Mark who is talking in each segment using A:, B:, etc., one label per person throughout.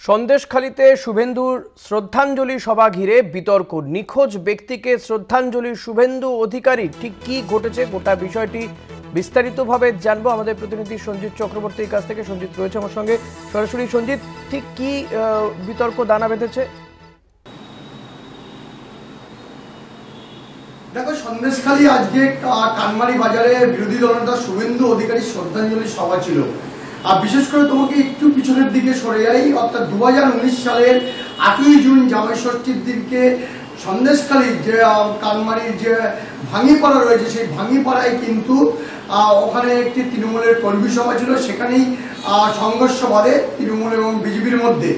A: সন্দেশখালীতে শুভেন্দুর শ্রদ্ধাঞ্জলি সভা ঘিরে বিতর্ক। নিখোঁজ ব্যক্তিকে শ্রদ্ধাঞ্জলি শুভেন্দু অধিকারী, ঠিক কি ঘটেছে গোটা বিষয়টি বিস্তারিতভাবে জানবো আমাদের প্রতিনিধি সঞ্জিত চক্রবর্তীর কাছ থেকে। সঞ্জিত রয়েছে আমার সঙ্গে সরাসরি। সঞ্জিত, ঠিক কি বিতর্ক দানা বেঁধেছে?
B: দেখো, সন্দেশখালী আজকে কানমারি বাজারে বিরোধী দলনেতা শুভেন্দু অধিকারী শ্রদ্ধাঞ্জলি সভা ছিল। আর বিশেষ করে তোমাকে একটু পিছনের দিকে সরে যাই, অর্থাৎ 2019 সালের 8ই জুন জামাই ষষ্ঠীর দিনকে সন্দেশখালীর যে কানমারির যে ভাঙিপাড়া রয়েছে, সেই ভাঙিপাড়ায় কিন্তু ওখানে একটি তৃণমূলের কর্মী সভা ছিল। সেখানেই সংঘর্ষ বাধে তৃণমূল এবং বিজেপির মধ্যে।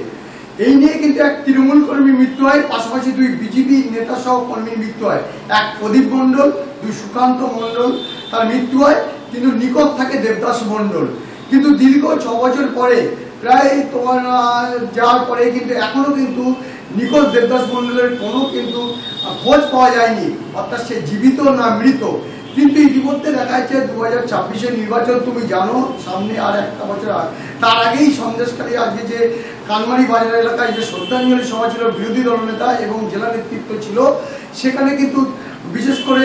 B: এই নিয়ে কিন্তু এক তৃণমূল কর্মীর মৃত্যু হয়, পাশাপাশি দুই বিজেপি নেতা সহ কর্মীর মৃত্যু হয়। এক প্রদীপ মণ্ডল, দুই সুকান্ত মণ্ডল, তার মৃত্যু হয়। কিন্তু নিখোঁজ থাকে দেবদাস মণ্ডল। কিন্তু দীর্ঘ 6 বছর পরে, প্রায় যাওয়ার পরে কিন্তু এখনো কিন্তু নিখোঁজ দেবদাস মণ্ডলের কোনো কিন্তু খোঁজ পাওয়া যায়নি, অর্থাৎ সে জীবিত না মৃত। কিন্তু ইতিমধ্যে দেখা যাচ্ছে 2026-এর নির্বাচন, তুমি জানো, সামনে আর একটা বছর। তার আগেই সন্দেশখালী আজকে যে কানমারি বাজার এলাকায় যে শ্রদ্ধাঞ্জলি সভা ছিল, বিরোধী দলনেতা এবং জেলা নেতৃত্ব ছিল, সেখানে কিন্তু বিশেষ করে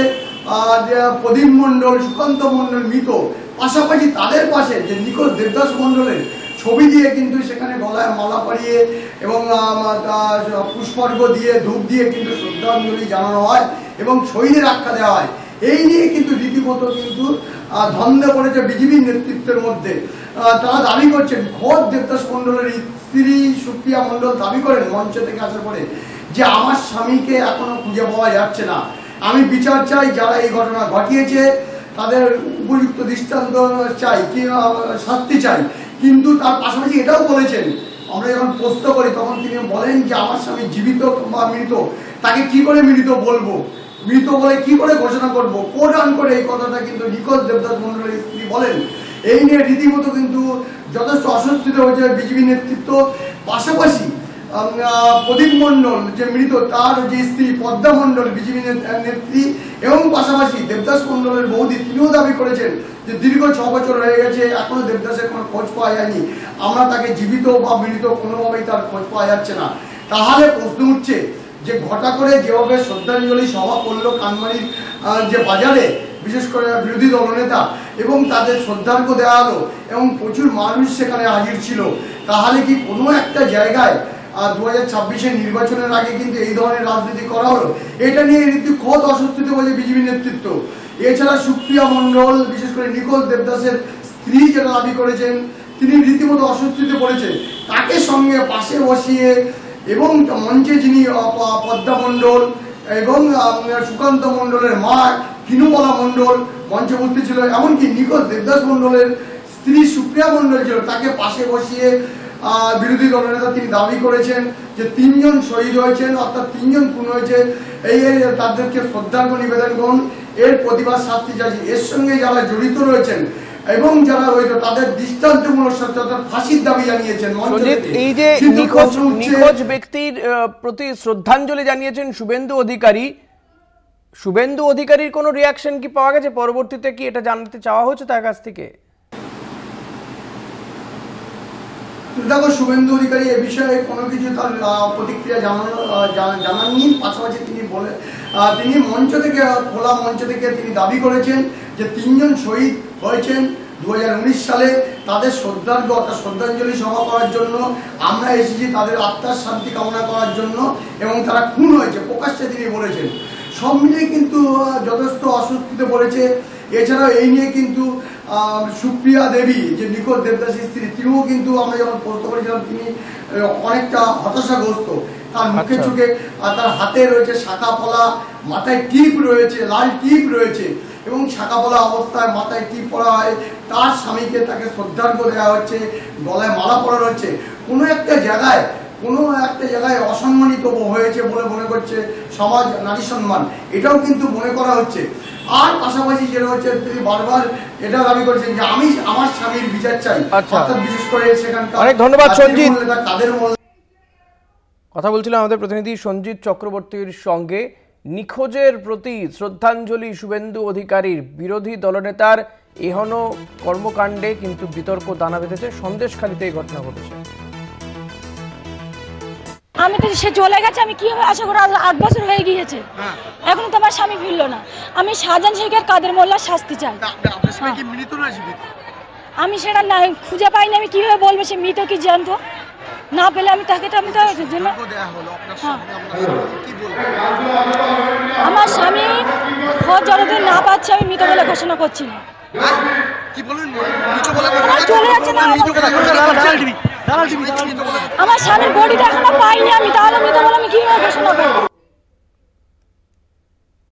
B: প্রদীপ মণ্ডল, সুকান্ত মণ্ডল মৃত, পাশাপাশি তাদের পাশে যে নিখোঁজ দেবদাস মণ্ডলের ছবি দিয়ে কিন্তু সেখানে গলায় মালা পরিয়ে এবং পুষ্পার্ঘ দিয়ে ধূপ দিয়ে কিন্তু শ্রদ্ধাঞ্জলি জানানো হয় এবং শহীদের আখ্যা দেওয়া হয়। এই নিয়ে কিন্তু রীতিমতো কিন্তু দ্বন্দ্ব পড়েছে বিজেপির নেতৃত্বের মধ্যে। তারা দাবি করছেন, খোদ দেবদাস মণ্ডলের স্ত্রী সুপ্রিয়া মণ্ডল দাবি করেন মঞ্চ থেকে আসার পরে যে আমার স্বামীকে এখনো খুঁজে পাওয়া যাচ্ছে না, আমি বিচার চাই, যারা এই ঘটনা ঘটিয়েছে তাদের উপযুক্ত দৃষ্টান্ত চাই, কি শাস্তি চাই। কিন্তু তার পাশাপাশি এটাও বলেছেন, আমরা যখন প্রশ্ন করি তখন তিনি বলেন যে আমার স্বামী জীবিত বা মৃত, তাকে কি করে মৃত বলবো, মৃত বলে কি করে ঘোষণা করবো, কোট আন করে এই কথাটা কিন্তু নিখোঁজ দেবদাস মণ্ডলের স্ত্রী বলেন। এই নিয়ে রীতিমতো কিন্তু যথেষ্ট অস্বস্তিতে হয়েছে বিজেপি নেতৃত্ব। পাশাপাশি প্রদীপ মণ্ডল যে মৃত, তার যে স্ত্রী পদ্মা মণ্ডল বিজেপি নেত্রী, এবং পাশাপাশি দেবদাস মণ্ডলের বৌদি, তিনিও দাবি করেছেন যে দীর্ঘ 6 বছর হয়ে গেছে, এখনো দেবদাসের কোনো খোঁজ পাওয়া যায়নি, আমরা তাকে জীবিত বা মৃত কোনোভাবেই তার খোঁজ পাওয়া যাচ্ছে না। তাহলে প্রশ্ন উঠছে যে ঘটা করে যেভাবে শ্রদ্ধাঞ্জলি সভা করলো কানমারির যে বাজারে, বিশেষ করে বিরোধী দলনেতা, এবং তাদের শ্রদ্ধার্ঘ্য দেওয়া হলো এবং প্রচুর মানুষ সেখানে হাজির ছিল, তাহলে কি কোনো একটা জায়গায় 2026-এর নির্বাচনের আগে কিন্তু এই ধরনের রাজনীতি করা হলো? এটা নিয়ে রীতি খোদ অস্বস্তিতে বলে বিজেপি নেতৃত্ব। এছাড়া সুপ্রিয়া মণ্ডল, বিশেষ করে নিখোঁজ দেবদাসের স্ত্রী যেটা দাবি করেছেন, তিনি রীতিমতো অস্বস্তিতে পড়েছেন। তাকে সঙ্গে পাশে বসিয়ে এবং মঞ্চে যিনি পদ্মা মণ্ডল এবং সুকান্ত মণ্ডলের মা কিনুবালা মণ্ডল মঞ্চে উপস্থিত ছিল, এমনকি নিখোঁজ দেবদাস মণ্ডলের স্ত্রী সুপ্রিয়া মণ্ডল ছিল, তাকে পাশে বসিয়ে বিরোধী দলনেতা তিনি দাবি করেছেন যে 3 জন শহীদ হয়েছেন, অর্থাৎ 3 জন খুন হয়েছে, এই তাদেরকে শ্রদ্ধার্ঘ্য নিবেদন করুন, এর প্রতিবাদ শাস্তি চাইছি। এর সঙ্গে যারা জড়িত রয়েছেন এবং যারা রয়েছে তাদের দৃষ্টান্তমূলক শাস্তি, অর্থাৎ ফাঁসির দাবি জানিয়েছেন।
A: এই যে নিখোঁজ ব্যক্তির প্রতি শ্রদ্ধাঞ্জলি জানিয়েছেন শুভেন্দু অধিকারী, শুভেন্দু অধিকারীর কোনো রিয়াকশন কি পাওয়া গেছে? পরবর্তীতে কি এটা জানতে চাওয়া হচ্ছে তার কাছ থেকে?
B: দেখো, শুভেন্দু অধিকারী এ বিষয়ে কোনো কিছু তার প্রতিক্রিয়া জানাননি। পাশাপাশি তিনি মঞ্চ থেকে, খোলা মঞ্চ থেকে তিনি দাবি করেছেন যে 3 জন শহীদ হয়েছেন 2019 সালে, তাদের শ্রদ্ধার্ঘ্য অর্থাৎ শ্রদ্ধাঞ্জলি সভা করার জন্য আমরা এসেছি, তাদের আত্মার শান্তি কামনা করার জন্য, এবং তারা খুন হয়েছে প্রকাশ্যে তিনি বলেছেন। সব মিলিয়ে কিন্তু যথেষ্ট অস্বস্তিতে পড়েছে। এছাড়াও এই নিয়ে কিন্তু সুপ্রিয়া দেবী যে নিখোঁজ দেবদাসের স্ত্রী, তিনিও কিন্তু আমরা যখন প্রশ্ন করেছিলাম তিনি অনেকটা হতাশাগ্রস্ত। তার মুখে চোখে, তার হাতে রয়েছে শাখা পলা, মাথায় টিপ রয়েছে, লাল টিপ রয়েছে, এবং শাখা পলা অবস্থায় মাথায় টিপ পরা হয়। তার স্বামীকে তাকে শ্রদ্ধার্ঘ্য দেওয়া হচ্ছে, গলায় মালা পরানো হচ্ছে। কোনো একটা জায়গায় অসম্মানিত হয়েছে বলে মনে করছে সমাজ, নারী সম্মান, এটাও কিন্তু মনে করা হচ্ছে। আর পাশাপাশি যেটা হচ্ছে, তিনি বারবার এটা দাবি করছেন যে আমি আমার স্বামীর বিচার চাই, অর্থাৎ বিশেষ করে সেখানকার।
A: অনেক ধন্যবাদ সঞ্জিত। কথা বলছিলাম আমাদের প্রতিনিধি সঞ্জিত চক্রবর্তীর সঙ্গে। নিখোঁজের প্রতি শ্রদ্ধাঞ্জলি শুভেন্দু অধিকারীর, বিরোধী দলনেতার এহেন কর্মকাণ্ডে কিন্তু বিতর্ক দানা বেঁধেছে। সন্দেশখালীতে এই ঘটনা ঘটেছে।
C: আমি তো সে চলে গেছে, আমি কিভাবে আশা করি? 8 বছর হয়ে গিয়েছে, এখনো তো আমার স্বামী ফিরলো না। আমি শাহজাহান শেখের কাদের মোল্লার শাস্তি চাই। আমি সেটা না খুঁজে পাইনি, আমি কিভাবে বলবো সে মৃত কি জ্যান্ত? না পেলে আমি তাকে তো জন্য আমার স্বামী খোঁজ যতদিন না পাচ্ছে আমি মৃত বলে ঘোষণা করছি না। চলে যাচ্ছে না, আমার স্বামীর বডিটা এখনো পাইনি আমি, তাহলে মৃত বলে আমি কিভাবে ঘোষণা করবো?